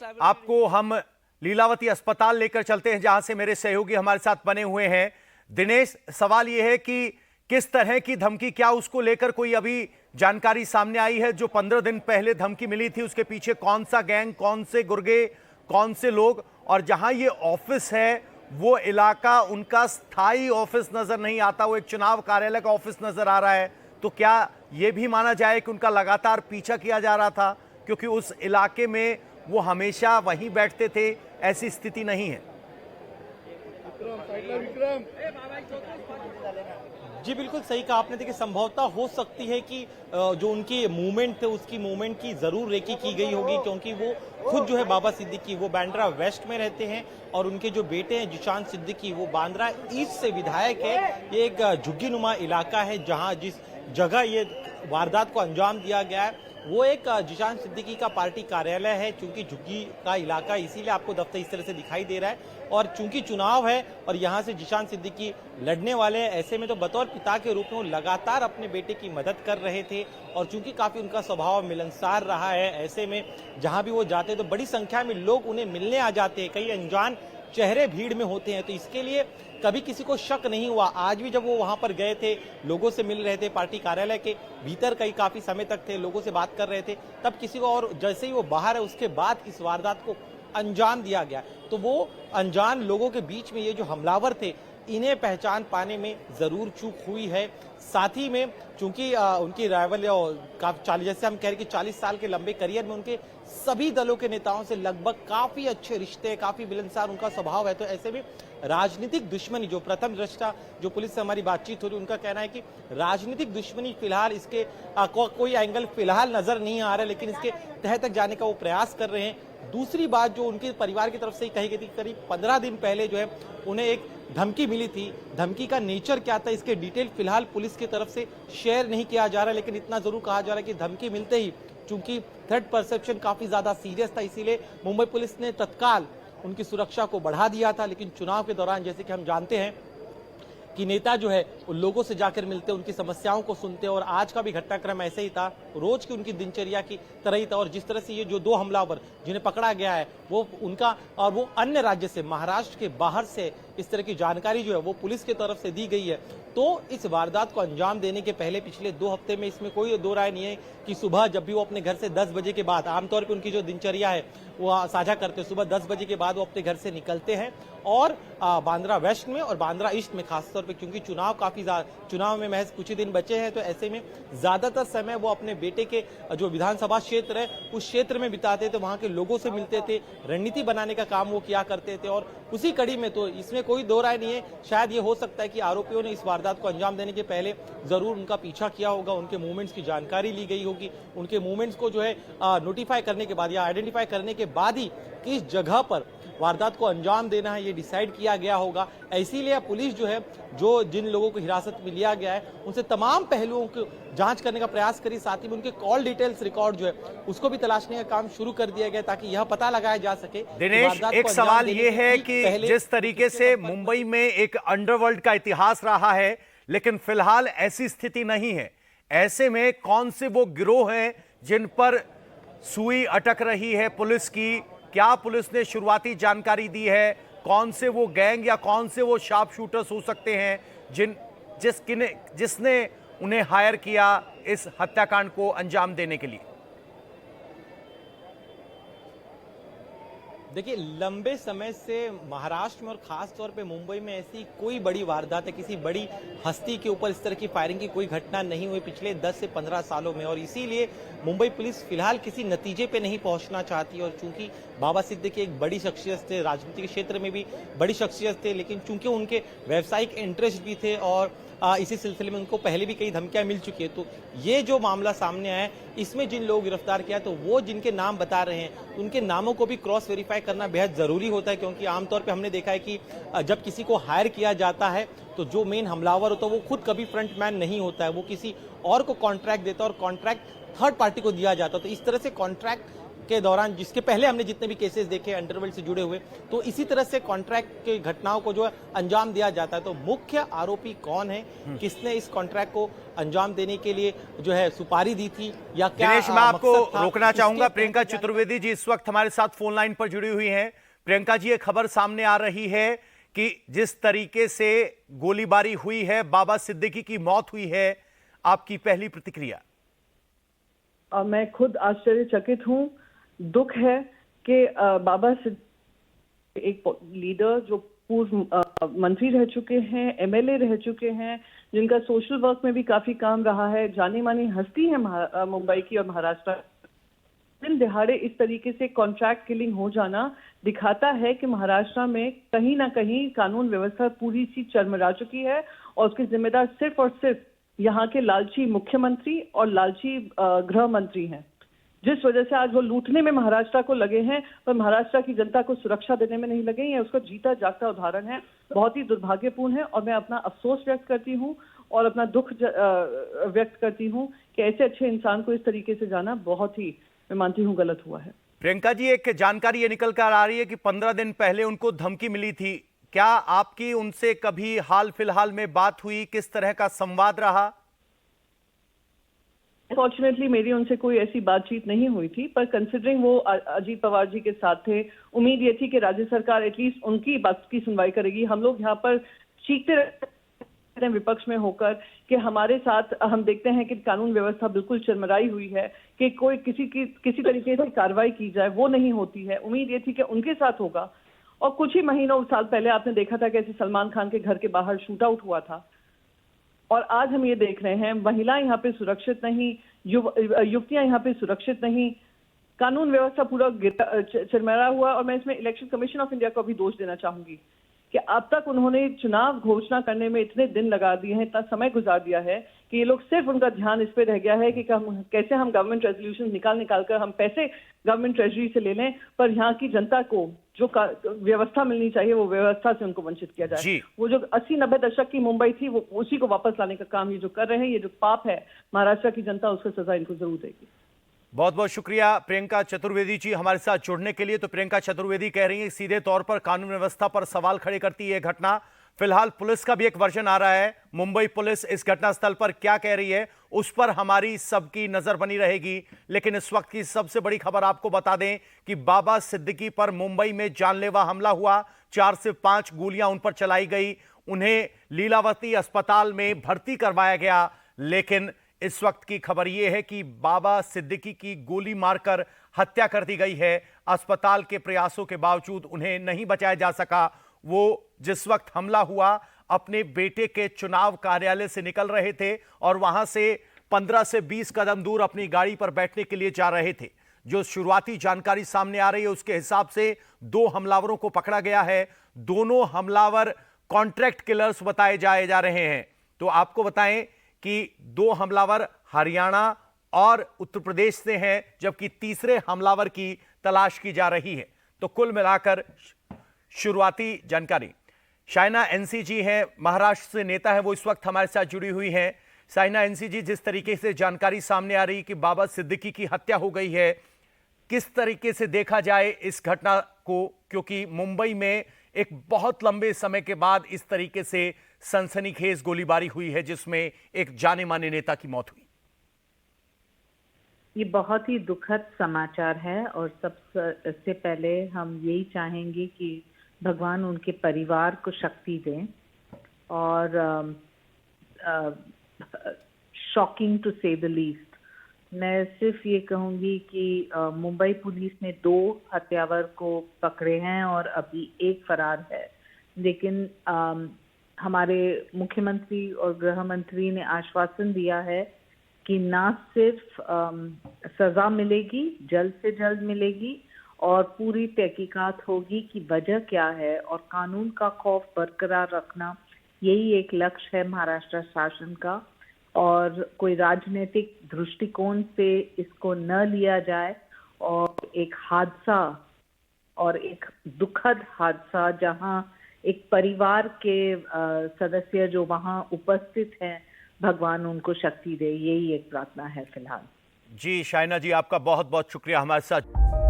आपको हम लीलावती अस्पताल लेकर चलते हैं, जहां से मेरे सहयोगी हमारे साथ बने हुए हैं। दिनेश, सवाल यह है कि किस तरह की धमकी, क्या उसको लेकर कोई अभी जानकारी सामने आई है? जो 15 दिन पहले धमकी मिली थी, उसके पीछे कौन सा गैंग, कौन से गुर्गे, कौन से लोग, और जहां ये ऑफिस है वो इलाका उनका स्थायी ऑफिस नजर नहीं आता, वो एक चुनाव कार्यालय का ऑफिस नजर आ रहा है। तो क्या यह भी माना जाए कि उनका लगातार पीछा किया जा रहा था, क्योंकि उस इलाके में वो हमेशा वहीं बैठते थे? ऐसी स्थिति नहीं है। जी बिल्कुल सही कहा आपने। देखिए, संभवतः हो सकती है कि जो उनकी मूवमेंट थे उसकी मूवमेंट की जरूर रेकी की गई होगी, क्योंकि वो खुद जो है बाबा सिद्दीकी वो बांद्रा वेस्ट में रहते हैं और उनके जो बेटे हैं जिशान सिद्दीकी वो बांद्रा ईस्ट से विधायक है। ये एक झुग्गी नुमा इलाका है जहां जिस जगह ये वारदात को अंजाम दिया गया है वो एक जिशान सिद्दीकी का पार्टी कार्यालय है। चूंकि झुग्गी का इलाका इसीलिए आपको दफ्तर इस तरह से दिखाई दे रहा है, और चूंकि चुनाव है और यहां से जिशान सिद्दीकी लड़ने वाले हैं, ऐसे में तो बतौर पिता के रूप में वो लगातार अपने बेटे की मदद कर रहे थे। और चूंकि काफी उनका स्वभाव मिलनसार रहा है, ऐसे में जहां भी वो जाते तो बड़ी संख्या में लोग उन्हें मिलने आ जाते हैं। कई अनजान चेहरे भीड़ में होते हैं, तो इसके लिए कभी किसी को शक नहीं हुआ। आज भी जब वो वहां पर गए थे, लोगों से मिल रहे थे, पार्टी कार्यालय के भीतर कई काफी समय तक थे, लोगों से बात कर रहे थे, तब किसी को, और जैसे ही वो बाहर है उसके बाद इस वारदात को अंजाम दिया गया। तो वो अनजान लोगों के बीच में ये जो हमलावर थे इन्हें पहचान पाने में जरूर चूक हुई है। साथ ही में चूंकि उनकी राइवल जैसे हम कह रहे कि 40 साल के लंबे करियर में उनके सभी दलों के नेताओं से लगभग काफी अच्छे रिश्ते, काफी मिलनसार उनका स्वभाव है, तो ऐसे में राजनीतिक दुश्मनी, जो प्रथम दृष्टा जो पुलिस से हमारी बातचीत हो रही उनका कहना है कि राजनीतिक दुश्मनी फिलहाल इसके कोई एंगल फिलहाल नजर नहीं आ रहा, लेकिन इसके तह तक जाने का वो प्रयास कर रहे हैं। दूसरी बात जो उनके परिवार की तरफ से ही कही गई थी, करीब 15 दिन पहले जो है उन्हें एक धमकी मिली थी। धमकी का नेचर क्या था इसके डिटेल फिलहाल पुलिस की तरफ से शेयर नहीं किया जा रहा, लेकिन इतना जरूर कहा जा रहा है कि धमकी मिलते ही चूंकि थ्रेट परसेप्शन काफी ज्यादा सीरियस था, इसीलिए मुंबई पुलिस ने तत्काल उनकी सुरक्षा को बढ़ा दिया था। लेकिन चुनाव के दौरान जैसे कि हम जानते हैं कि नेता जो है उन लोगों से जाकर मिलते, उनकी समस्याओं को सुनते, और आज का भी घटनाक्रम ऐसे ही था, रोज की उनकी दिनचर्या की तरह ही था। और जिस तरह से ये जो 2 हमलावर जिन्हें पकड़ा गया है वो उनका, और वो अन्य राज्य से, महाराष्ट्र के बाहर से इस तरह की जानकारी जो है वो पुलिस की तरफ से दी गई है। तो इस वारदात को अंजाम देने के पहले पिछले 2 हफ्ते में इसमें कोई दो राय नहीं है कि सुबह जब भी वो अपने घर से 10 बजे के बाद, आमतौर पर उनकी जो दिनचर्या है वो साझा करते हैं, सुबह 10 बजे के बाद वो अपने घर से निकलते हैं और बांद्रा वेस्ट में और बांद्रा ईस्ट में खासतौर पे, क्योंकि चुनाव में महज कुछ ही दिन बचे हैं, तो ऐसे में ज्यादातर समय वो अपने बेटे के जो विधानसभा क्षेत्र है उस क्षेत्र में बिताते थे, वहां के लोगों से मिलते थे, रणनीति बनाने का काम वो किया करते थे। और उसी कड़ी में, तो इसमें कोई दो राय नहीं है, शायद ये हो सकता है कि आरोपियों ने इस वारदात को अंजाम देने के पहले जरूर उनका पीछा किया होगा, उनके मूवमेंट्स की जानकारी ली गई होगी, उनके मूवमेंट्स को जो है नोटिफाई करने के बाद या आइडेंटिफाई करने के बाद ही किस जगह पर वारदात को अंजाम देना है ये डिसाइड किया गया होगा। इसीलिए पुलिस जो है, जो जिन लोगों को हिरासत में लिया गया है उनसे तमाम पहलुओं को जांच करने का प्रयास करी, साथ ही में उनके कॉल डिटेल्स रिकॉर्ड जो है उसको भी तलाशने का काम शुरू कर दिया गया ताकि यह पता लगाया जा सके। दिनेश, एक सवाल ये है कि जिस तरीके से मुंबई में एक अंडरवर्ल्ड का इतिहास रहा है, लेकिन फिलहाल ऐसी स्थिति नहीं है, ऐसे में कौन से वो गिरोह हैं जिन पर सुई अटक रही है पुलिस की? क्या पुलिस ने शुरुआती जानकारी दी है? कौन से वो गैंग या कौन से वो शार्प शूटर्स हो सकते हैं जिसने उन्हें हायर किया इस हत्याकांड को अंजाम देने के लिए? देखिए, लंबे समय से महाराष्ट्र में और खास तौर पे मुंबई में ऐसी कोई बड़ी वारदात है, किसी बड़ी हस्ती के ऊपर इस तरह की फायरिंग की कोई घटना नहीं हुई पिछले 10 से 15 सालों में, और इसीलिए मुंबई पुलिस फिलहाल किसी नतीजे पे नहीं पहुंचना चाहती। और चूंकि बाबा सिद्दीकी एक बड़ी शख्सियत थे, राजनीतिक क्षेत्र में भी बड़ी शख्सियत थे, लेकिन चूंकि उनके व्यावसायिक इंटरेस्ट भी थे और इसी सिलसिले में उनको पहले भी कई धमकियां मिल चुकी है, तो ये जो मामला सामने आया है इसमें जिन लोग गिरफ्तार किया तो वो जिनके नाम बता रहे हैं उनके नामों को भी क्रॉस वेरीफाई करना बेहद जरूरी होता है, क्योंकि आमतौर पे हमने देखा है कि जब किसी को हायर किया जाता है तो जो मेन हमलावर होता है वो खुद कभी फ्रंटमैन नहीं होता है, वो किसी और को कॉन्ट्रैक्ट देता है और कॉन्ट्रैक्ट थर्ड पार्टी को दिया जाता है। तो इस तरह से कॉन्ट्रैक्ट के दौरान, जिसके पहले हमने जितने भी केसेस देखे अंडरवर्ल्ड से जुड़े हुए, तो इसी तरह से कॉन्ट्रैक्ट की घटनाओं को जो है अंजाम दिया जाता है। तो मुख्य आरोपी कौन है, किसने इस कॉन्ट्रैक्ट को अंजाम देने के लिए जो है सुपारी दी थी, या क्या दिनेश, मैं आपको मकसद था, रोकना चाहूंगा। इसके प्रियंका तहत चतुर्वेदी जी इस वक्त हमारे साथ फोन लाइन पर जुड़ी हुई हैं। प्रियंका जी, एक खबर सामने आ रही है कि जिस तरीके से गोलीबारी हुई है, बाबा सिद्दीकी की मौत हुई है, आपकी पहली प्रतिक्रिया? मैं खुद आश्चर्यचकित हूँ। दुख है कि बाबा सिद्दीकी एक लीडर जो पूर्व मंत्री रह चुके हैं, एमएलए रह चुके हैं, जिनका सोशल वर्क में भी काफी काम रहा है, जानी मानी हस्ती है मुंबई की और महाराष्ट्र। दिन दिहाड़े इस तरीके से कॉन्ट्रैक्ट किलिंग हो जाना दिखाता है कि महाराष्ट्र में कहीं ना कहीं कानून व्यवस्था पूरी सी चरमरा चुकी है, और उसके जिम्मेदार सिर्फ और सिर्फ यहाँ के लालची मुख्यमंत्री और लालची गृह मंत्री हैं, जिस वजह से आज वो लूटने में महाराष्ट्र को लगे हैं, पर महाराष्ट्र की जनता को सुरक्षा देने में नहीं लगे। ये उसका जीता जागता उदाहरण है, बहुत ही दुर्भाग्यपूर्ण है। और मैं अपना अफसोस व्यक्त करती हूँ और अपना दुख व्यक्त करती हूँ कि ऐसे अच्छे इंसान को इस तरीके से जाना बहुत ही, मैं मानती हूँ, गलत हुआ है। प्रियंका जी, एक जानकारी ये निकल कर आ रही है कि 15 दिन पहले उनको धमकी मिली थी। क्या आपकी उनसे कभी हाल फिलहाल में बात हुई? किस तरह का संवाद रहा? फॉर्चुनेटली मेरी उनसे कोई ऐसी बातचीत नहीं हुई थी, पर कंसिडरिंग वो अजीत पवार जी के साथ थे, उम्मीद ये थी कि राज्य सरकार एटलीस्ट उनकी बात की सुनवाई करेगी। हम लोग यहाँ पर चीखते रहते हैं विपक्ष में होकर कि हमारे साथ हम देखते हैं कि कानून व्यवस्था बिल्कुल चरमराई हुई है, कि कोई किसी तरीके से कार्रवाई की जाए, वो नहीं होती है। उम्मीद ये थी कि उनके साथ होगा। और कुछ ही महीनों साल पहले आपने देखा था कैसे सलमान खान के घर के बाहर शूट आउट हुआ था, और आज हम ये देख रहे हैं महिलाएं यहाँ पे सुरक्षित नहीं, युवतियां यहाँ पे सुरक्षित नहीं, कानून व्यवस्था पूरा चरमरा हुआ। और मैं इसमें इलेक्शन कमीशन ऑफ इंडिया को भी दोष देना चाहूंगी कि अब तक उन्होंने चुनाव घोषणा करने में इतने दिन लगा दिए हैं, इतना समय गुजार दिया है कि ये लोग सिर्फ, उनका ध्यान इस पे रह गया है कि कैसे हम गवर्नमेंट रेजोल्यूशन निकाल कर हम पैसे गवर्नमेंट ट्रेजरी से ले लें, पर यहाँ की जनता को जो व्यवस्था मिलनी चाहिए वो व्यवस्था से उनको वंचित किया जाए। वो जो 80-90 दशक की मुंबई थी, वो उसी को वापस लाने का काम ये जो कर रहे हैं, ये जो पाप है महाराष्ट्र की जनता, उसका सजा इनको जरूर देगी। बहुत बहुत शुक्रिया प्रियंका चतुर्वेदी जी हमारे साथ जुड़ने के लिए। तो प्रियंका चतुर्वेदी कह रही है सीधे तौर पर कानून व्यवस्था पर सवाल खड़े करती है घटना। फिलहाल पुलिस का भी एक वर्जन आ रहा है। मुंबई पुलिस इस घटनास्थल पर क्या कह रही है उस पर हमारी सबकी नजर बनी रहेगी। लेकिन इस वक्त की सबसे बड़ी खबर आपको बता दें कि बाबा सिद्दीकी पर मुंबई में जानलेवा हमला हुआ। 4 से 5 गोलियां उन पर चलाई गई। उन्हें लीलावती अस्पताल में भर्ती करवाया गया। लेकिन इस वक्त की खबर यह है कि बाबा सिद्दीकी की गोली मारकर हत्या कर दी गई है। अस्पताल के प्रयासों के बावजूद उन्हें नहीं बचाया जा सका। वो जिस वक्त हमला हुआ अपने बेटे के चुनाव कार्यालय से निकल रहे थे और वहां से 15 से 20 कदम दूर अपनी गाड़ी पर बैठने के लिए जा रहे थे। जो शुरुआती जानकारी सामने आ रही है उसके हिसाब से 2 हमलावरों को पकड़ा गया है। दोनों हमलावर कॉन्ट्रैक्ट किलर्स बताए जा रहे हैं। तो आपको बताएं कि 2 हमलावर हरियाणा और उत्तर प्रदेश से हैं, जबकि तीसरे हमलावर की तलाश की जा रही है। तो कुल मिलाकर शुरुआती जानकारी, शाइना एनसी जी हैं, महाराष्ट्र से नेता है, वो इस वक्त हमारे साथ जुड़ी हुई हैं। शाइना एनसी जी, जिस तरीके से जानकारी सामने आ रही कि बाबा सिद्दीकी की हत्या हो गई है, किस तरीके से देखा जाए इस घटना को, क्योंकि मुंबई में एक बहुत लंबे समय के बाद इस तरीके से सनसनीखेज गोलीबारी हुई है जिसमें एक जाने माने नेता की मौत हुई। ये बहुत ही दुखद समाचार है और सबसे पहले हम यही चाहेंगे कि भगवान उनके परिवार को शक्ति दें। और शॉकिंग टू से द लीस्ट, मैं सिर्फ ये कहूंगी कि मुंबई पुलिस ने 2 हत्यावर को पकड़े हैं और अभी 1 फरार है। लेकिन हमारे मुख्यमंत्री और गृह मंत्री ने आश्वासन दिया है कि ना सिर्फ सजा मिलेगी, जल्द से जल्द मिलेगी, और पूरी तहकीकात होगी कि वजह क्या है, और कानून का खौफ बरकरार रखना यही एक लक्ष्य है महाराष्ट्र शासन का। और कोई राजनीतिक दृष्टिकोण से इसको न लिया जाए और एक हादसा, और एक दुखद हादसा जहां एक परिवार के सदस्य जो वहां उपस्थित हैं, भगवान उनको शक्ति दे, यही एक प्रार्थना है फिलहाल। जी शाइना जी, आपका बहुत बहुत शुक्रिया हमारे साथ।